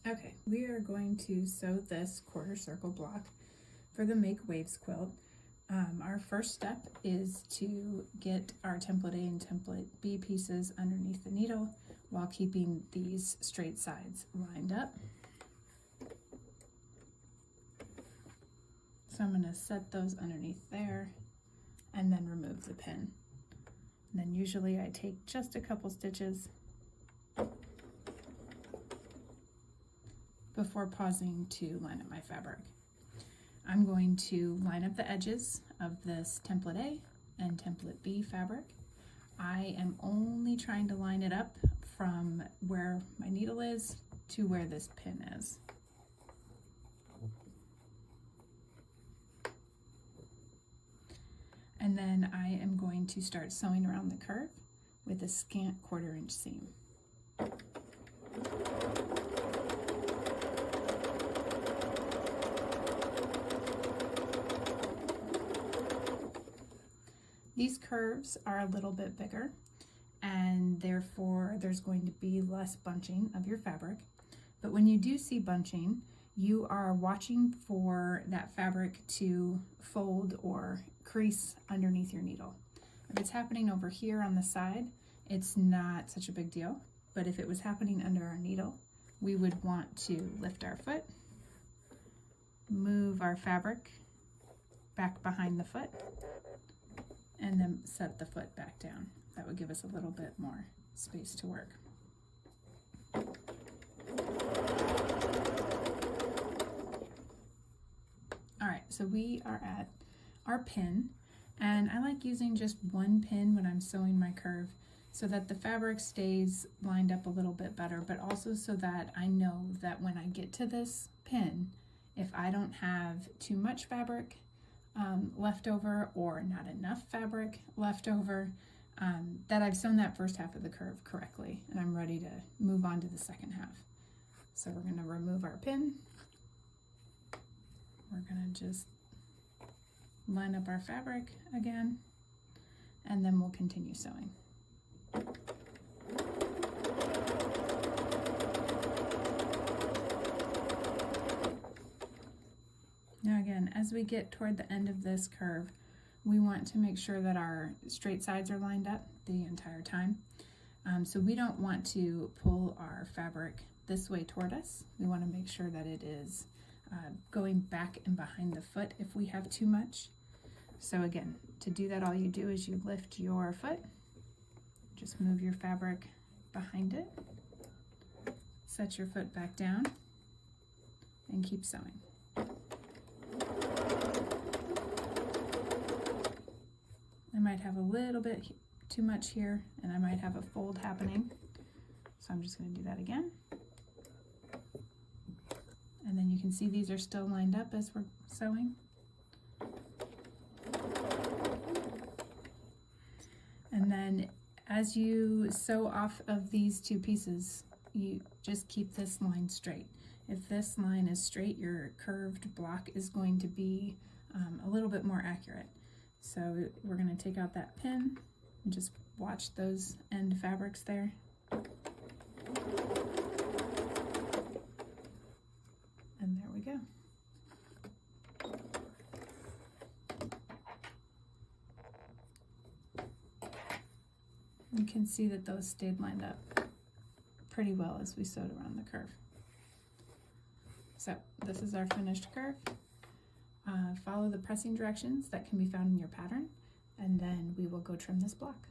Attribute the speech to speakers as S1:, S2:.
S1: Okay, we are going to sew this quarter circle block for the Make Waves quilt. Our first step is to get our template A and template B pieces underneath the needle while keeping these straight sides lined up. So I'm going to set those underneath there and then remove the pin. And then usually I take just a couple stitches before pausing to line up my fabric. I'm going to line up the edges of this template A and template B fabric. I am only trying to line it up from where my needle is to where this pin is. And then I am going to start sewing around the curve with a scant 1/4 inch seam. These curves are a little bit bigger, and therefore there's going to be less bunching of your fabric. But when you do see bunching, you are watching for that fabric to fold or crease underneath your needle. If it's happening over here on the side, it's not such a big deal. But if it was happening under our needle, we would want to lift our foot, move our fabric back behind the foot, and then set the foot back down. That would give us a little bit more space to work. All right, so we are at our pin, and I like using just one pin when I'm sewing my curve so that the fabric stays lined up a little bit better, but also so that I know that when I get to this pin, if I don't have too much fabric left over or not enough fabric left over, that I've sewn that first half of the curve correctly and I'm ready to move on to the second half. So we're going to remove our pin. We're going to just line up our fabric again, and then we'll continue sewing. Now again, as we get toward the end of this curve, we want to make sure that our straight sides are lined up the entire time. So we don't want to pull our fabric this way toward us. We want to make sure that it is going back and behind the foot if we have too much. So again, to do that, all you do is you lift your foot, just move your fabric behind it, set your foot back down, and keep sewing. I might have a little bit too much here, and I might have a fold happening. So I'm just going to do that again. And then you can see these are still lined up as we're sewing. And then as you sew off of these two pieces, you just keep this line straight. If this line is straight, your curved block is going to be a little bit more accurate. So we're going to take out that pin and just watch those end fabrics there. And there we go. You can see that those stayed lined up pretty well as we sewed around the curve. So this is our finished curve. Follow the pressing directions that can be found in your pattern, and then we will go trim this block.